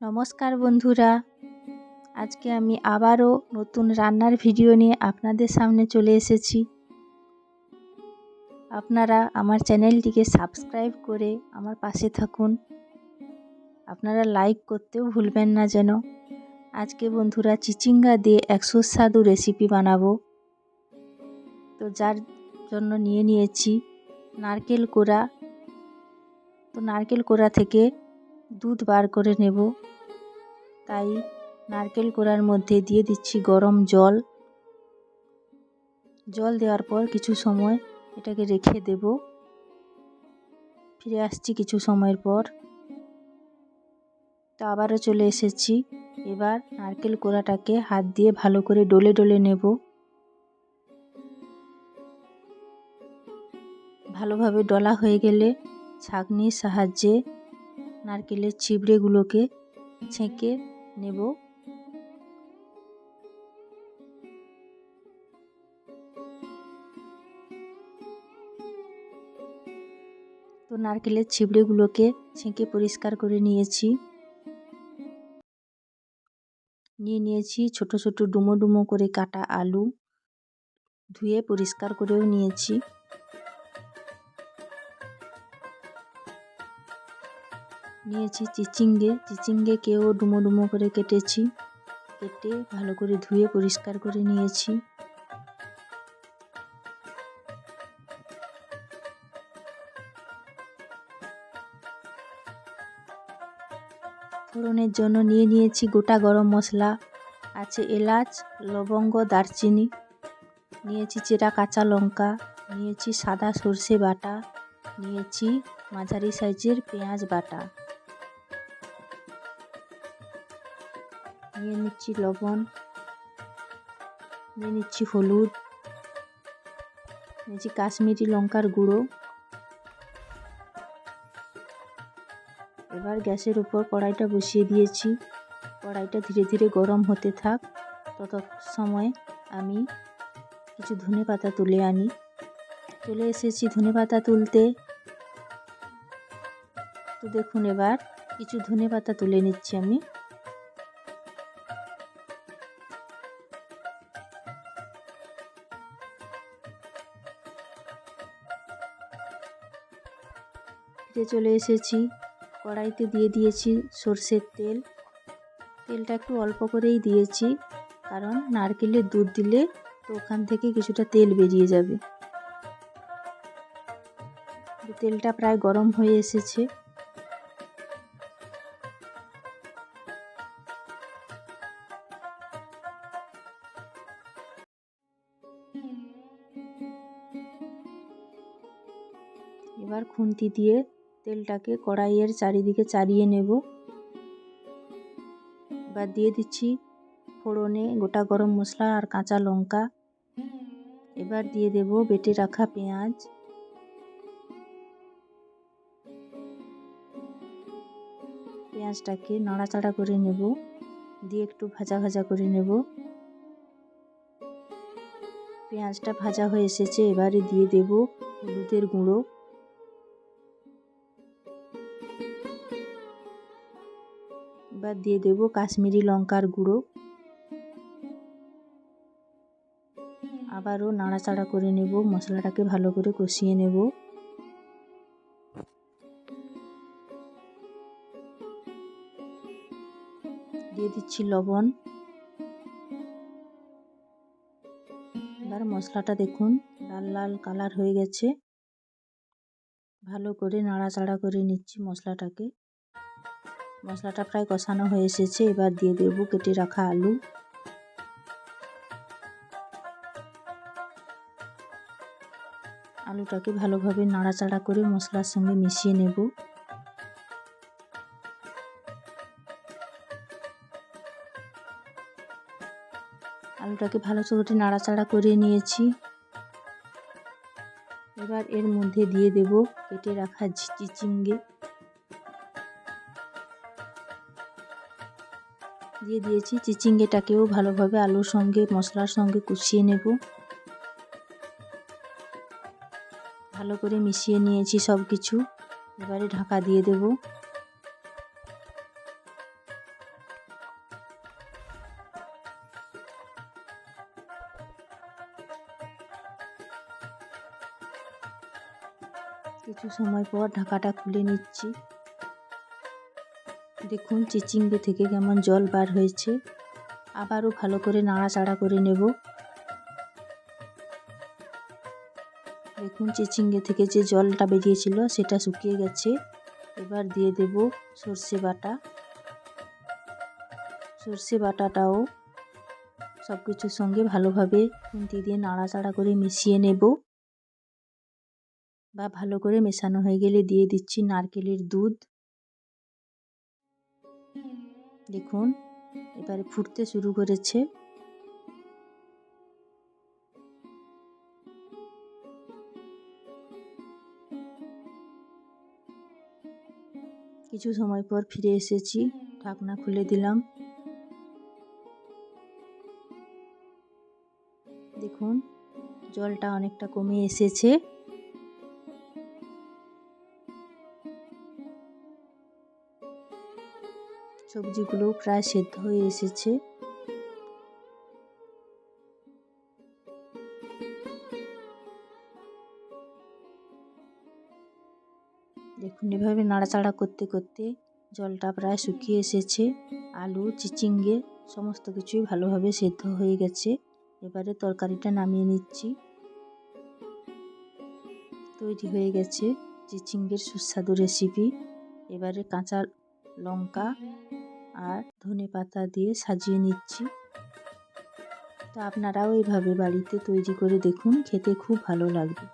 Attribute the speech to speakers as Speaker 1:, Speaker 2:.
Speaker 1: নমস্কার বন্ধুরা, আজকে আমি আবারও নতুন রান্নার ভিডিও নিয়ে আপনাদের সামনে চলে এসেছি। আপনারা আমার চ্যানেলটিকে সাবস্ক্রাইব করে আমার পাশে থাকুন। আপনারা লাইক করতেও ভুলবেন না যেন। আজকে বন্ধুরা চিচিঙ্গা দিয়ে এক সুস্বাদু রেসিপি বানাবো। তো যার জন্য নিয়ে নিয়েছি নারকেল কোড়া। তো নারকেল কোড়া থেকে দুধ বার করে নেব, তাই নারকেল কোড়ার মধ্যে দিয়ে দিচ্ছি গরম জল। জল দেওয়ার পর কিছু সময় এটাকে রেখে দেব। ফিরে আসছি কিছু সময়ের পর। তো আবারও চলে এসেছি। এবার নারকেল কোড়াটাকে হাত দিয়ে ভালো করে ডলে ডলে নেব। ভালোভাবে ডলা হয়ে গেলে ছাঁকনির সাহায্যে নারকেলের ছিবড়েগুলোকে ছেঁকে নেব। তো নারকেলের ছিবড়েগুলোকে ছেঁকে পরিষ্কার করে নিয়েছি। নিয়েছি ছোট ছোট ডুমো ডুমো করে কাটা আলু, ধুয়ে পরিষ্কার করেও নিয়েছি। নিয়েছি চিচিঙ্গেকেও ডুমো ডুমো করে কেটেছি। কেটে ভালো করে ধুয়ে পরিষ্কার করে নিয়েছি। ফোড়নের জন্য নিয়ে নিয়েছি গোটা গরম মশলা, আছে এলাচ, লবঙ্গ, দারচিনি, নিয়েছি চেরা কাঁচা লঙ্কা, নিয়েছি সাদা সর্ষে বাটা, নিয়েছি মাঝারি সাইজের পেঁয়াজ বাটা, নিয়ে নিচ্ছি লবণ, নিয়ে নিচ্ছি হলুদ, নিয়েছি কাশ্মীরি লঙ্কার গুঁড়ো। এবার গ্যাসের উপর কড়াইটা বসিয়ে দিয়েছি। কড়াইটা ধীরে ধীরে গরম হতে থাক। তত সময় আমি কিছু ধনেপাতা তুলে আনি। চলে এসেছি ধনেপাতা তুলতে। তো দেখুন, এবার কিছু ধনেপাতা তুলে নিচ্ছি আমি। ফিরে চলে এসেছি। কড়াইতে দিয়ে দিয়েছি সর্ষের তেল। তেলটা একটু অল্প করেই দিয়েছি, কারণ নারকেলের দুধ দিলে তো ওখান থেকে কিছুটা তেল বেরিয়ে যাবে। তেলটা প্রায় গরম হয়ে এসেছে। এবার খুন্তি দিয়ে তেলটাকে কড়াইয়ের চারিদিকে চাড়িয়ে নেব। এবার দিয়ে দিচ্ছি ফোড়নে গোটা গরম মশলা আর কাঁচা লঙ্কা। এবার দিয়ে দেব বেটে রাখা পেঁয়াজ। পেঁয়াজটাকে নাড়াচাড়া করে নেব, দিয়ে একটু ভাজা ভাজা করে নেব। পেঁয়াজটা ভাজা হয়ে এসেছে। এবারে দিয়ে দেব হলুদের গুঁড়ো, এবার দিয়ে দেব কাশ্মীরি লঙ্কার গুঁড়ো। আবারও নাড়াচাড়া করে নেব, মশলাটাকে ভালো করে কষিয়ে নেব। দিয়ে দিচ্ছি লবণ। এবার মশলাটা দেখুন লাল লাল কালার হয়ে গেছে। ভালো করে নাড়াচাড়া করে নিচ্ছি মশলাটাকে। মশলাটা প্রায় কষানো হয়ে এসেছে। এবার দিয়ে দেব কেটে রাখা আলু। আলুটাকে ভালোভাবে নাড়াচাড়া করে মশলার সঙ্গে মিশিয়ে নেব। আলুটাকে ভালো করে নাড়াচাড়া করে নিয়েছি। এবার এর মধ্যে দিয়ে দেব কেটে রাখা চিচিঙ্গে। দিয়ে দিয়েছি চিচিঙ্গেটাকেও ভালোভাবে আলুর সঙ্গে মশলার সঙ্গে কষিয়ে নেব। ভালো করে মিশিয়ে নিয়েছি সব কিছু। এবারে ঢাকা দিয়ে দেব। কিছু সময় পর ঢাকাটা খুলে নিচ্ছি। দেখুন চিচিঙ্গে থেকে কেমন জল বার হয়েছে। আবারও ভালো করে নাড়াচাড়া করে নেব। দেখুন চিচিঙ্গে থেকে যে জলটা বেরিয়েছিল সেটা শুকিয়ে গেছে। এবার দিয়ে দেব সর্ষে বাটা। সর্ষে বাটাটাও সব কিছুর সঙ্গে ভালোভাবে খুন্তি দিয়ে নাড়াচাড়া করে মিশিয়ে নেব। বা ভালো করে মেশানো হয়ে গেলে দিয়ে দিচ্ছি নারকেলের দুধ। দেখুন এবারে ফুটতে শুরু করেছে। কিছু সময় পর ফিরে এসেছি, ঢাকনা খুলে দিলাম। দেখুন জলটা অনেকটা কমে এসেছে। সবজিগুলো প্রায় সেদ্ধ হয়ে এসেছে। দেখুন এভাবে নাড়াচাড়া করতে করতে জলটা প্রায় শুকিয়ে এসেছে। আলু চিচিঙ্গে সমস্ত কিছুই ভালোভাবে সেদ্ধ হয়ে গেছে। এবারে তরকারিটা নামিয়ে নিচ্ছি। তৈরি হয়ে গেছে চিচিঙ্গের সুস্বাদু রেসিপি। এবারে কাঁচা লঙ্কা আর ধনেপাতা দিয়ে সাজিয়ে নিচ্ছি। তো আপনারাও এইভাবে বাড়িতে তৈরি করে দেখুন, খেতে খুব ভালো লাগবে।